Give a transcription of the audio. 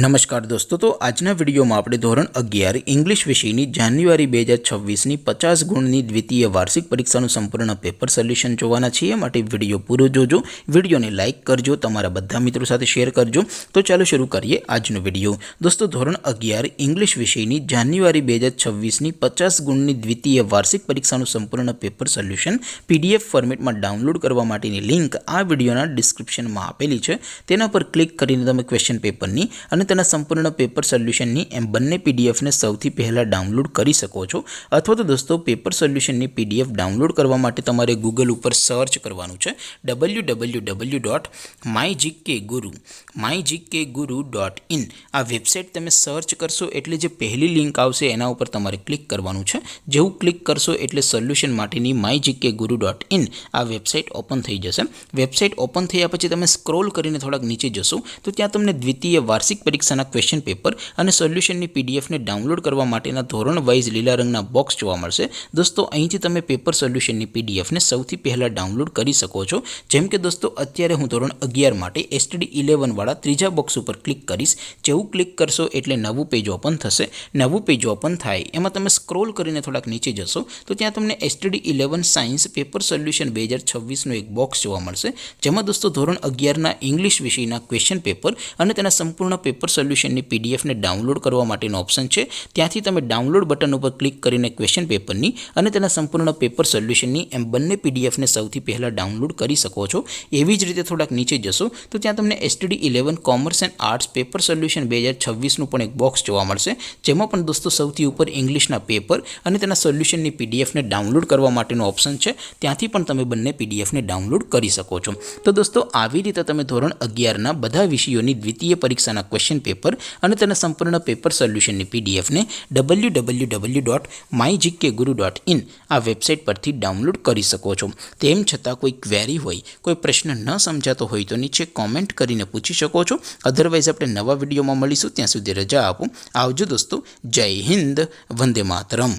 નમસ્કાર દોસ્તો, તો આજના વિડીયોમાં આપણે ધોરણ 11 ઇંગ્લિશ વિષયની જાન્યુઆરી 2026ની 50 ગુણની દ્વિતીય વાર્ષિક પરીક્ષાનું સંપૂર્ણ પેપર સોલ્યુશન જોવાના છીએ। માટે વિડીયો પૂરો જોજો, વિડીયોને લાઇક કરજો, તમારા બધા મિત્રો સાથે શેર કરજો। તો ચાલો શરૂ કરીએ આજનો વિડીયો। દોસ્તો, ધોરણ 11 ઇંગ્લિશ વિષયની જાન્યુઆરી 2026ની 50 ગુણની દ્વિતીય વાર્ષિક પરીક્ષાનું સંપૂર્ણ પેપર સોલ્યુશન PDF ફોર્મેટમાં ડાઉનલોડ કરવા માટેની લિંક આ વિડીયોના ડિસ્ક્રિપ્શનમાં આપેલી છે। તેના પર ક્લિક કરીને તમે ક્વેશ્ચન પેપરની અને તેના સંપૂર્ણ પેપર સોલ્યુશનની એમ બંને પીડીએફને સૌથી પહેલાં ડાઉનલોડ કરી શકો છો। અથવા તો દોસ્તો, પેપર સોલ્યુશનની PDF ડાઉનલોડ કરવા માટે તમારે ગૂગલ ઉપર સર્ચ કરવાનું છે www.mygkguru.in। આ વેબસાઇટ તમે સર્ચ કરશો એટલે જે પહેલી લિંક આવશે એના ઉપર તમારે ક્લિક કરવાનું છે। જેવું ક્લિક કરશો એટલે સોલ્યુશન માટેની mygkguru.in આ વેબસાઇટ ઓપન થઈ જશે। વેબસાઇટ ઓપન થયા પછી તમે સ્ક્રોલ કરીને થોડાક નીચે જશો તો ત્યાં તમને દ્વિતીય વાર્ષિક પરીક્ષાના ક્વેશ્ચન પેપર અને સોલ્યુશનની પીડીએફને ડાઉનલોડ કરવા માટેના ધોરણ વાઇઝ લીલા રંગના બોક્સ જોવા મળશે। દોસ્તો, અહીંથી તમે પેપર સોલ્યુશનની પીડીએફને સૌથી પહેલાં ડાઉનલોડ કરી શકો છો। જેમ કે દોસ્તો, અત્યારે હું ધોરણ 11 માટે STD11 વાળા ત્રીજા બોક્સ ઉપર ક્લિક કરીશ। જેવું ક્લિક કરશો એટલે નવું પેજ ઓપન થશે। નવું પેજ ઓપન થાય એમાં તમે સ્ક્રોલ કરીને થોડાક નીચે જશો તો ત્યાં તમને STD11 સાયન્સ પેપર સોલ્યુશન 2026નું એક બોક્સ જોવા મળશે, જેમાં દોસ્તો ધોરણ 11ના ઇંગ્લિશ વિષયના ક્વેશ્ચન પેપર અને તેના સંપૂર્ણ પેપર સોલ્યુશનની પીડીએફને ડાઉનલોડ કરવા માટેનો ઓપ્શન છે। ત્યાંથી તમે ડાઉનલોડ બટન ઉપર ક્લિક કરીને ક્વેશ્ચન પેપરની અને તેના સંપૂર્ણ પેપર સોલ્યુશનની એમ બંને પીડીએફને સૌથી પહેલાં ડાઉનલોડ કરી શકો છો। એવી જ રીતે થોડાક નીચે જશો તો ત્યાં તમને STD11 commerce and arts paper solution 2026નું પણ એક બોક્સ જોવા મળશે, જેમાં પણ દોસ્તો સૌથી ઉપર ઇંગ્લિશના પેપર અને તેના સોલ્યુશનની પીડીએફને ડાઉનલોડ કરવા માટેનો ઓપ્શન છે। ત્યાંથી પણ તમે બંને પીડીએફને ડાઉનલોડ કરી શકો છો। તો દોસ્તો, આવી રીતે તમે ધોરણ 11ના બધા વિષયોની દ્વિતીય પરીક્ષાના ક્વેશ્ચન પેપર અને તેના સંપૂર્ણ પેપર સોલ્યુશનની પીડીએફને www.mygkguru.in આ વેબસાઇટ પરથી ડાઉનલોડ કરી શકો છો। તેમ છતાં કોઈ ક્વેરી હોય, કોઈ પ્રશ્ન ન સમજાતો હોય તો નીચે કોમેન્ટ કરીને પૂછી શકો છો। અધરવાઇઝ આપણે નવા વિડીયોમાં મળીશું, ત્યાં સુધી રજા આપો। આવજો દોસ્તો, જય હિન્દ, વંદે માતરમ।